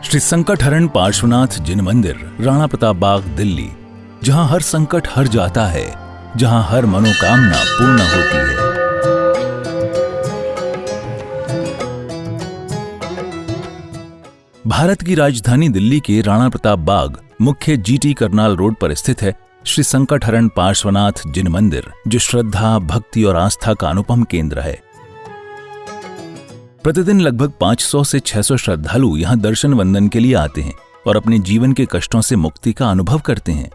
श्री संकटहरण पार्श्वनाथ जिन मंदिर, राणा प्रताप बाग, दिल्ली, जहां हर संकट हर जाता है, जहां हर मनोकामना पूर्ण होती है। भारत की राजधानी दिल्ली के राणा प्रताप बाग मुख्य जीटी करनाल रोड पर स्थित है श्री संकटहरण पार्श्वनाथ जिन मंदिर, जो श्रद्धा, भक्ति और आस्था का अनुपम केंद्र है। प्रतिदिन लगभग 500 से 600 श्रद्धालु यहां दर्शन वंदन के लिए आते हैं और अपने जीवन के कष्टों से मुक्ति का अनुभव करते हैं।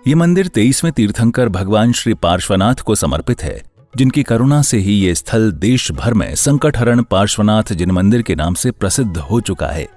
ये मंदिर 23वें तीर्थंकर भगवान श्री पार्श्वनाथ को समर्पित है, जिनकी करुणा से ही ये स्थल देश भर में संकटहरण पार्श्वनाथ जिन मंदिर के नाम से प्रसिद्ध हो चुका है।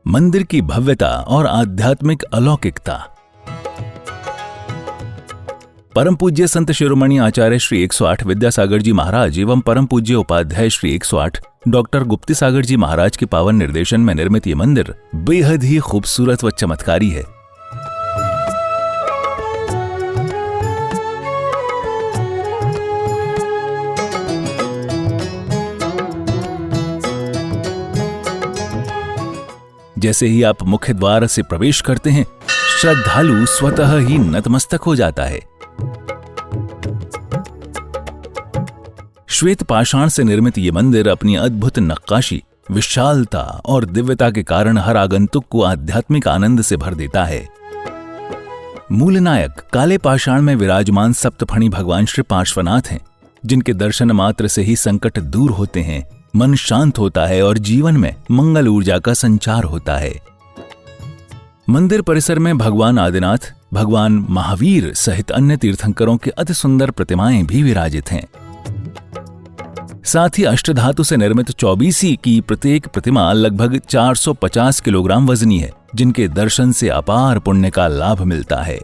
मंदिर की भव्यता और आध्यात्मिक अलौकिकता। परम पूज्य संत शिरोमणि आचार्य श्री 108 विद्यासागर जी महाराज एवं परम पूज्य उपाध्याय श्री 108 डॉक्टर गुप्ती सागर जी महाराज के पावन निर्देशन में निर्मित ये मंदिर बेहद ही खूबसूरत व चमत्कारी है। जैसे ही आप मुख्य द्वार से प्रवेश करते हैं, श्रद्धालु स्वतः ही नतमस्तक हो जाता है। श्वेत पाषाण से निर्मित ये मंदिर अपनी अद्भुत नक्काशी, विशालता और दिव्यता के कारण हर आगंतुक को आध्यात्मिक आनंद से भर देता है। मूल नायक काले पाषाण में विराजमान सप्तफणी भगवान श्री पार्श्वनाथ हैं, जिनके दर्शन मात्र से ही संकट दूर होते हैं, मन शांत होता है और जीवन में मंगल ऊर्जा का संचार होता है। मंदिर परिसर में भगवान आदिनाथ, भगवान महावीर सहित अन्य तीर्थंकरों की अति सुंदर प्रतिमाएं भी विराजित हैं। साथ ही अष्टधातु से निर्मित 24 की प्रत्येक प्रतिमा लगभग 450 किलोग्राम वजनी है, जिनके दर्शन से अपार पुण्य का लाभ मिलता है।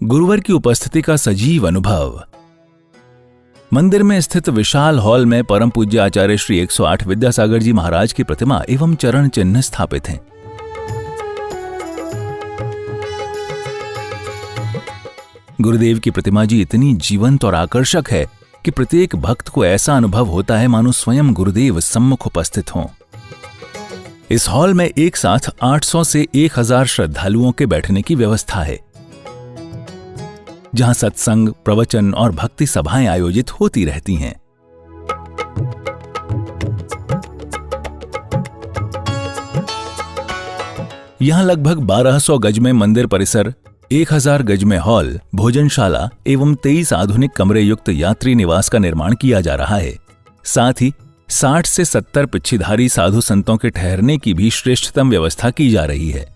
गुरुवर की उपस्थिति का सजीव अनुभव। मंदिर में स्थित विशाल हॉल में परम पूज्य आचार्य श्री 108 विद्यासागर जी महाराज की प्रतिमा एवं चरण चिन्ह स्थापित हैं। गुरुदेव की प्रतिमा जी इतनी जीवंत और आकर्षक है कि प्रत्येक भक्त को ऐसा अनुभव होता है मानो स्वयं गुरुदेव सम्मुख उपस्थित हों। इस हॉल में एक साथ 800 से 1000 श्रद्धालुओं के बैठने की व्यवस्था है, जहां सत्संग, प्रवचन और भक्ति सभाएं आयोजित होती रहती हैं। यहां लगभग 1200 गज में मंदिर परिसर, 1000 गज में हॉल, भोजनशाला एवं 23 आधुनिक कमरे युक्त यात्री निवास का निर्माण किया जा रहा है। साथ ही 60 से 70 पिच्छीधारी साधु संतों के ठहरने की भी श्रेष्ठतम व्यवस्था की जा रही है।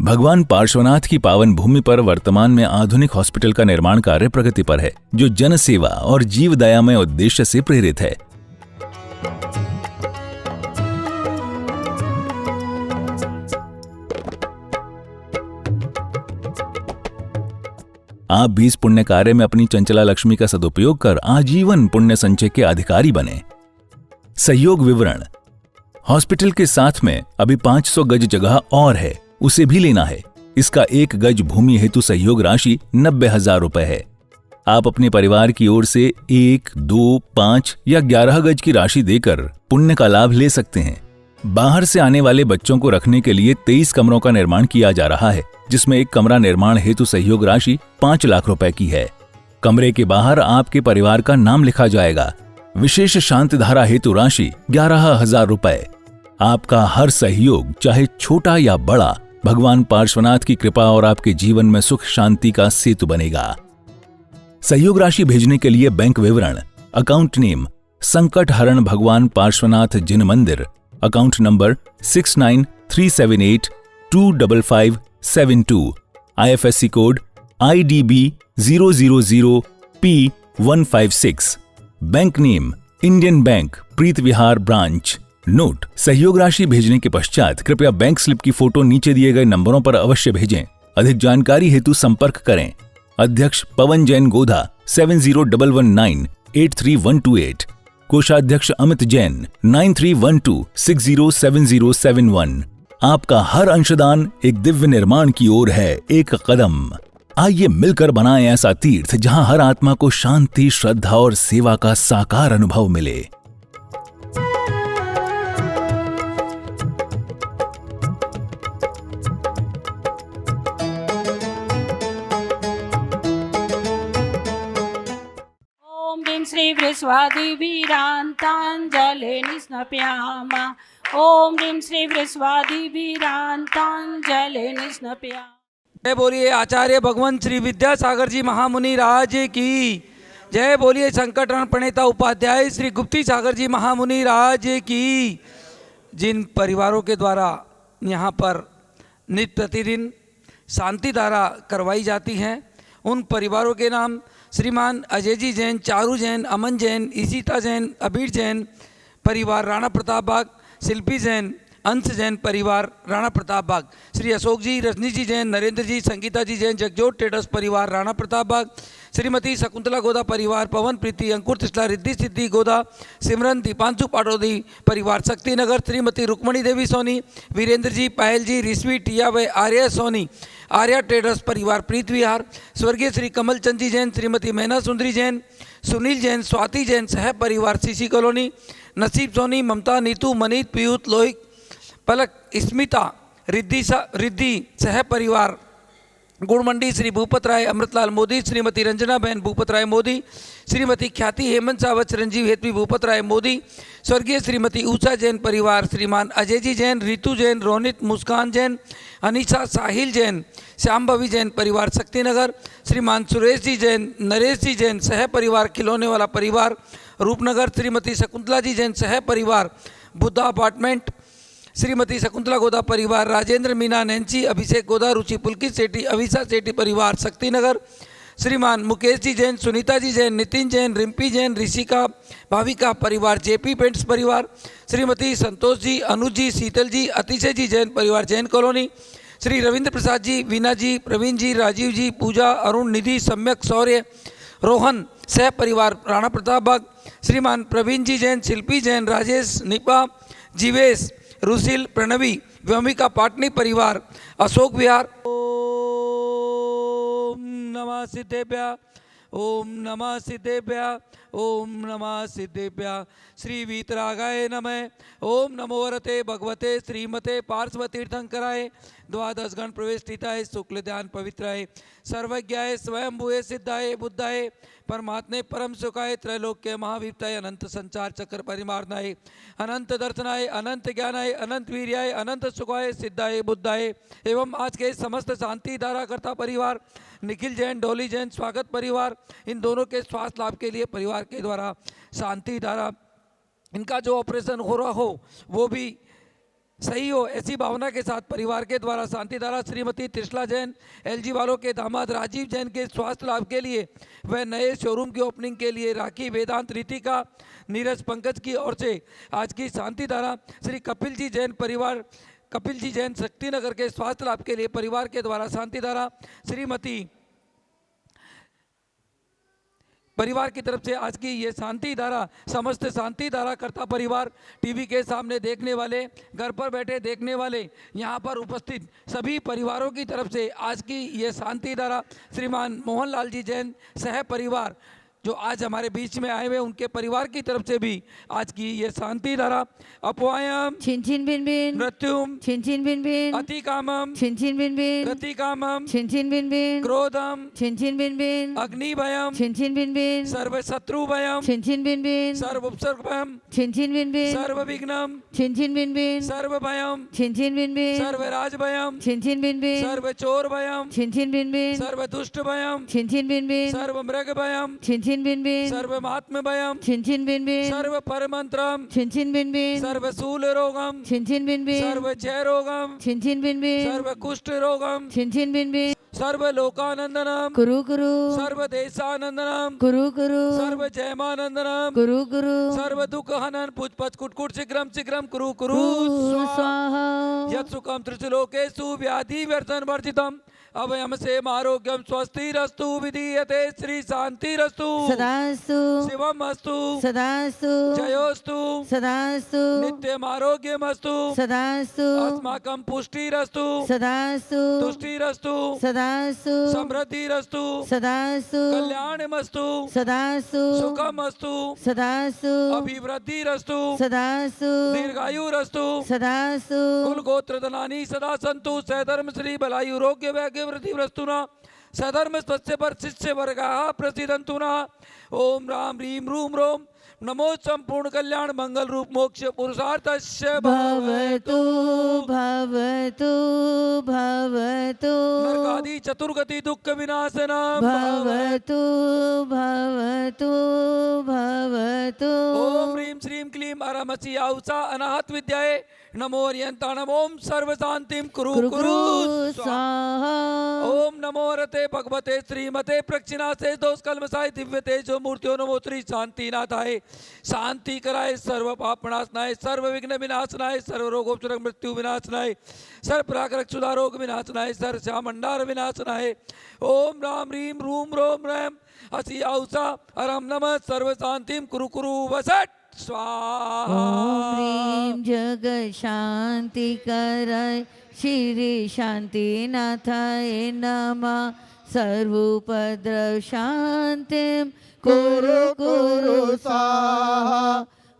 भगवान पार्श्वनाथ की पावन भूमि पर वर्तमान में आधुनिक हॉस्पिटल का निर्माण कार्य प्रगति पर है, जो जन सेवा और जीव दयामय उद्देश्य से प्रेरित है। आप भी इस पुण्य कार्य में अपनी चंचला लक्ष्मी का सदुपयोग कर आजीवन पुण्य संचय के अधिकारी बने। सहयोग विवरण। हॉस्पिटल के साथ में अभी 500 गज जगह और है, उसे भी लेना है। इसका 1 गज भूमि हेतु सहयोग राशि 90,000 रुपए है। आप अपने परिवार की ओर से 1, 2, 5 या 11 गज की राशि देकर पुण्य का लाभ ले सकते हैं। बाहर से आने वाले बच्चों को रखने के लिए 23 कमरों का निर्माण किया जा रहा है, जिसमें एक कमरा निर्माण हेतु सहयोग राशि 5 लाख रुपए की है। कमरे के बाहर आपके परिवार का नाम लिखा जाएगा। विशेष शांति धारा हेतु राशि 11,000 रुपए। आपका हर सहयोग, चाहे छोटा या बड़ा, भगवान पार्श्वनाथ की कृपा और आपके जीवन में सुख शांति का सेतु बनेगा। सहयोग राशि भेजने के लिए बैंक विवरण, अकाउंट नेम संकट हरण भगवान पार्श्वनाथ जिन मंदिर, account number 6937825572, IFSC code IDB 000P156, bank name Indian bank Preet Vihar branch. Note: सहयोग राशि भेजने के पश्चात कृपया बैंक स्लिप की फोटो नीचे दिए गए नंबरों पर अवश्य भेजें। अधिक जानकारी हेतु संपर्क करें अध्यक्ष पवन जैन गोधा 7011983128, कोषाध्यक्ष अमित जैन 9312607071। आपका हर अंशदान एक दिव्य निर्माण की ओर है एक कदम। आइए मिलकर बनाएं ऐसा तीर्थ जहां हर आत्मा को शांति, श्रद्धा और सेवा का साकार अनुभव मिले। श्री वृषवादिवीरान्ताञ्जले निस्नप्यामा। ओम ह्रीं श्री वृषवादिवीरान्ताञ्जले निस्नप्यामा। जय बोलिए आचार्य भगवंत श्री विद्यासागर जी महामुनि राज की जय। बोलिए संकटहरण प्रणेता उपाध्याय श्री गुप्ती सागर जी महामुनि राज की। जिन परिवारों के द्वारा यहाँ पर नित्य प्रतिदिन शांति धारा करवाई जाती हैं, उन परिवारों के नाम श्रीमान अजय जी जैन, चारू जैन, अमन जैन, ईशिता जैन, अबीर जैन परिवार राणा प्रताप बाग, शिल्पी जैन, अंश जैन परिवार राणा प्रताप बाग, श्री अशोक जी, रजनी जी जैन, नरेंद्र जी, संगीता जी जैन, जगजोत ट्रेडर्स परिवार राणा प्रताप बाग, श्रीमती शकुंतला गोदा परिवार, पवन प्रीति, अंकुर तिस्ला, रिद्धि सिद्धि गोदा, सिमरन दीपांशु पाटोदी परिवार शक्तिनगर, श्रीमती रुक्मणी देवी सोनी, वीरेंद्र जी, पायल जी, रिश्वी टिया व आर्या सोनी, आर्या ट्रेडर्स परिवार प्रीत विहार, स्वर्गीय श्री कमल चंद जी जैन, श्रीमती मैना सुंदरी जैन, सुनील जैन, स्वाति जैन सह परिवार सीसी कॉलोनी, नसीब सोनी, ममता, नीतू, मनीत, पीयूष, लोहित, पलक, स्मिता, रिद्धि सह परिवार गुड़ मंडी, श्री भूपत राय अमृतलाल मोदी, श्रीमती रंजना बहन भूपत राय मोदी, श्रीमती ख्याति हेमंत सावत, चिरंजीव हेतवी भूपत राय मोदी, स्वर्गीय श्रीमती ऊषा जैन परिवार, श्रीमान अजय जी जैन, रितु जैन, रोनित, मुस्कान जैन, अनीशा, साहिल जैन, श्याम भवी जैन परिवार शक्तिनगर, श्रीमान सुरेश जी जैन, नरेश जी जैन सह परिवार खिलौने वाला परिवार रूपनगर, श्रीमती शकुंतला जी जैन सह परिवार बुद्धा अपार्टमेंट, श्रीमती शकुंतला गोदा परिवार राजेंद्र, मीना, नैन्सी, अभिषेक गोदा, रुचि, पुलकित सेठी, अविशा सेठी परिवार शक्तिनगर, श्रीमान मुकेश जी जैन, सुनीता जी जैन, नितिन जैन, रिम्पी जैन, ऋषिका, भाविका परिवार जेपी पेंट्स परिवार, श्रीमती संतोष जी, अनुज जी, शीतल जी, अतिशय जी जैन परिवार जैन कॉलोनी, श्री रविंद्र प्रसाद जी, वीना जी, प्रवीण जी, राजीव जी, पूजा, अरुण, निधि, सम्यक, शौर्य, रोहन सह परिवार राणा प्रताप बाग, श्रीमान प्रवीण जी जैन, शिल्पी जैन, राजेश, निपा, जीवेश, रुसिल, प्रणवी, व्योमिका पाटनी परिवार अशोक विहार। ओम नमः सिद्धेभ्यः, ओम नमः सिद्धेभ्यः, ओम नमः सिद्धेभ्यः। श्री वीतरागाय नमः। ओम नमो वरते भगवते श्रीमते पार्श्व तीर्थंकराय द्वादश गण प्रवेष्टिताय शुक्ल ध्यान पवित्राय सर्वज्ञाय स्वयंभुवे सिद्धाय बुद्धाय परमात्मे परम सुखाय त्रैलोक्य महावीरताय अनंत संचार चक्र परिमार्णाय अनंत दर्शनाय अनंत ज्ञानाय अनंत वीर्याय अनंत सुखाय सिद्धाय बुद्धाय एवं आज के समस्त शांति धारा करता परिवार निखिल जैन, डोली जैन, स्वागत परिवार, इन दोनों के स्वास्थ्य लाभ के लिए परिवार के द्वारा शांति धारा, इनका जो ऑपरेशन हो रहा हो वो भी सही हो, ऐसी भावना के साथ परिवार के द्वारा शांति धारा श्रीमती त्रिशला जैन, एलजी वालों के दामाद राजीव जैन के स्वास्थ्य लाभ के लिए व नए शोरूम की ओपनिंग के लिए राखी, वेदांत, रीतिका, नीरज, पंकज की ओर से आज की शांति धारा श्री कपिल जी जैन परिवार, कपिल जी जैन शक्तिनगर के स्वास्थ्य लाभ के लिए परिवार के द्वारा शांति धारा श्रीमती परिवार की तरफ से आज की ये शांति धारा समस्त शांति धारा करता परिवार, टीवी के सामने देखने वाले, घर पर बैठे देखने वाले, यहाँ पर उपस्थित सभी परिवारों की तरफ से आज की ये शांति धारा श्रीमान मोहनलाल जी जैन सह परिवार जो आज हमारे बीच में आए हुए उनके परिवार की तरफ से भी आज की ये शांति धारा अपवायम छिन छिन भिन भिन मृत्युम छिन छिन भिन भिन अति कामम छिन छिन भिन भिन गति कामम छिन छिन भिन भिन क्रोधम छिन छिन भिन भिन अग्नि भयम छिन छिन भिन भिन सर्व शत्रु भयम छिन छिन भिन भिन सर्व उपसर्ग भयम छिन छिन भिन भिन सर्व विघ्नम छिन छिन भिन भिन सर्व भयम छिन छिन भिन भिन सर्व राज भयम छिन छिन भिन भिन सर्व चोर भयम छिन छिन भिन भिन सर्व दुष्ट भयम छिन छिन भिन भिन सर्व मृग भयम छिन छिन भिन भिन सर्व महात्म भयम छिन छिन भिन भिन सर्व परमंत्रम छिन छिन भिन भिन सर्व शूल रोगम छिन छिन भिन भिन सर्व क्षय रोगम छिन छिन भिन भिन सर्व कुष्ठ रोगम छिन छिन भिन भिन सर्व लोकानंदनम कुरु कुरु सर्व देशानंदनम कुरु कुरु सर्व जयमानंदनम कुरु कुरु सर्व दुख हनन पुच पच कुटकुट शीघ्रम शीघ्रम कुरु कुरु स्वाहा स्वाहा यत् सुखम त्रिलोकेषु व्याधि व्यर्थन वर्जितम अभयम से आरोग्यम स्वस्तिरस्तु विधीयते श्री शांतिरस्तु सदास्तु शिवम अस्तु सदास्तु जयोस्तु सदास्तु नित्यम आरोग्यमस्तु सदास्तु अस्माकं पुष्टिरस्तु सदास्तु तुष्टिरस्तु सदास्तु समृद्धिरस्तु सदास्तु कल्याणमस्तु सदास्तु सुखमस्तु सदास्तु अभिवृद्धिरस्तु सदास्तु दीर्घायुरस्तु सदास्तु कुल गोत्र धनानि सदा सन्तु सधर्म श्री बलायु रोग्य वैग्य वृद्धि वस्तुना सधर्म स्वस्य पर शिष्य वर्गाः प्रसिद्धन्तु नः ओम राम ह्रीं रूम रोम नमो संपूर्ण कल्याण मंगल रूप मोक्ष पुरुषार्थस्य भवतु भवतु भवतु नरकादि चतुर्गति दुःख विनाशनम भवतु भवतु भवतु ओम ह्रीं श्रीं क्लीं अरमसि औसा अनाहत विद्याये नमो अर्यन्ताणम ओम सर्व शांतिम कुरु कुरु कुरु स्वाहा ओम नमो रते भगवते श्रीमते प्रक्षिणासे दोष कलमसाय दिव्य तेजो मूर्तियो नमो श्री शांतिनाथाय शांति कराए सर्व पाप विनाशनाय सर्व विघ्न विनाशनाय सर्व रोगोपचार मृत्यु विनाशनाय सर्व प्राकृतिक सुधारोग विनाशनाय सर्व श्यामंडार विनाशनाय ओम राम ह्रीं रूम रोम रैम हसी औसा अरम नमः सर्व शांतिम कुरु कुरु वसट स्वाहा ओम ह्रीं जग शांति कराय श्री शांतिनाथाय नमः सर्वोपद्रव शांतिं कुरु कुरु स्वाहा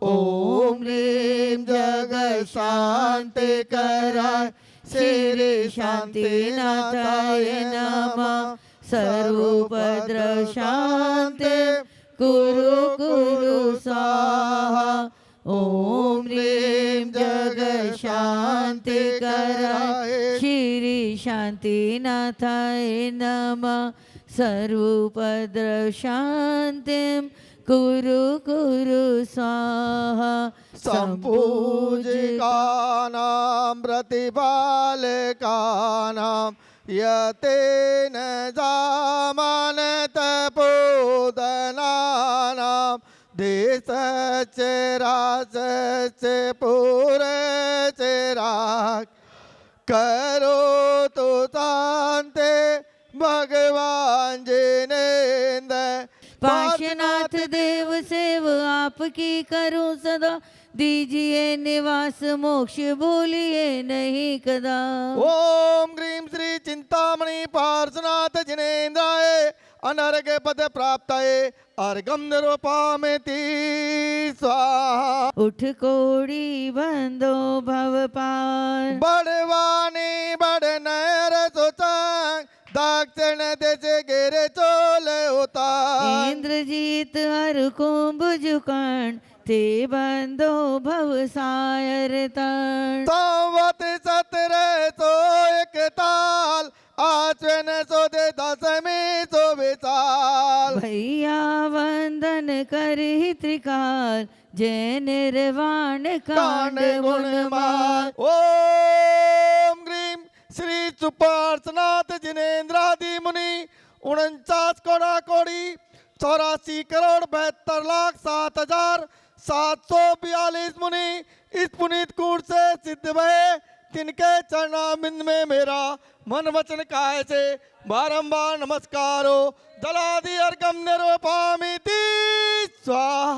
ओम ह्रीं जग शांति कराय श्री शांतिनाथाय नमः सर्वोपद्रव शांतिं कुरु कुरु स्वाहा ओम ह्रीं जग शांति कराय श्री शांतिनाथाय नमः सर्वोपद्रव शांतिं कुरु कुरु स्वाहा सम्पूजिकानां प्रतिपालकानां यतेन जामानतपोदनानां देशस्य राजस्य पुरस्य राक् करोतु शान्ते भगवान जिनेन्द्र पार्श्वनाथ देव सेव आपकी करूं सदा दीजिए निवास मोक्ष भूलिए नहीं कदा ओम ग्रीं श्री चिंतामणि पार्श्वनाथ जिनेन्द्राय अनर्घ पद प्राप्ताय अर्घम निरूपामेति स्वाहा उठ कोड़ी बंदो भव पार बड़वानी बड़ नर सुचांग दक्षिण देश गिरे चोल उतार इंद्रजीत हर कुंभ जुकान ते बंदो भव सायर तण संवत 1700 एक ताल आश्विन सुद दशमी सो विशाल भैया वंदन करि त्रिकाल जय निर्वाण कांड गुणमाल ओम ग्रीं श्री सुपार्श्वनाथ जिनेन्द्रादि मुनि 49 कोड़ा कोड़ी 84 करोड़ 72,07,742 मुनि इस पुनीत कूट से सिद्ध भये तिनके चरणाबिंद में मेरा मन वचन काय से बारंबार नमस्कारो दलादि अर्घम निरूपामिति स्वाहा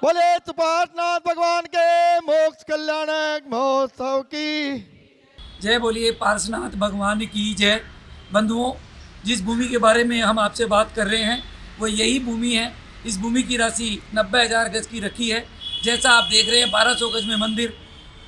बोले सुपार्श्वनाथ भगवान के मोक्ष कल्याणक महोत्सव की जय बोलिए पार्श्वनाथ भगवान की जय। बंधुओं, जिस भूमि के बारे में हम आपसे बात कर रहे हैं वो यही भूमि है इस भूमि की राशि 90,000 गज की रखी है। जैसा आप देख रहे हैं 1200 गज में मंदिर,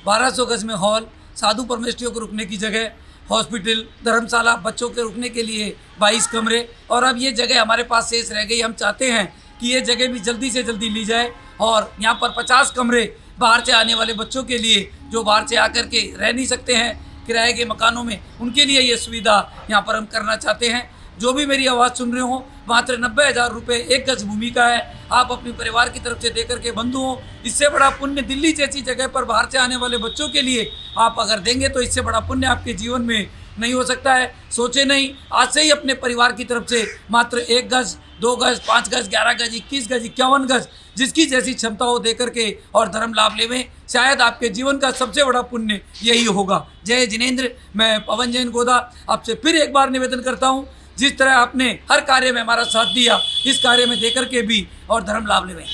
1200 गज में हॉल, साधु परमेष्ठियों को रुकने की जगह, हॉस्पिटल, धर्मशाला, बच्चों के रुकने के लिए 22 कमरे। और अब ये जगह हमारे पास शेष रह गई। हम चाहते हैं कि ये जगह भी जल्दी से जल्दी ली जाए और यहाँ पर 50 कमरे बाहर से आने वाले बच्चों के लिए, जो बाहर से आकर के रह नहीं सकते हैं किराए के मकानों में, उनके लिए ये सुविधा यहाँ पर हम करना चाहते हैं। जो भी मेरी आवाज़ सुन रहे हो, मात्र 90,000 रुपये 1 गज भूमि का है। आप अपने परिवार की तरफ से देकर के बंधुओं, इससे बड़ा पुण्य दिल्ली जैसी जगह पर बाहर से आने वाले बच्चों के लिए आप अगर देंगे तो इससे बड़ा पुण्य आपके जीवन में नहीं हो सकता है। सोचे नहीं, आज से ही अपने परिवार की तरफ से मात्र 1 गज, 2 गज, 5 गज, 11 गज, 21 गज, 51 गज, जिसकी जैसी क्षमता हो दे करके और धर्म लाभ लेवें। शायद आपके जीवन का सबसे बड़ा पुण्य यही होगा। जय जिनेंद्र। मैं पवन जैन गोदा आपसे फिर एक बार निवेदन करता हूँ, जिस तरह आपने हर कार्य में हमारा साथ दिया, इस कार्य में देकर के भी और धर्म लाभ लेवें।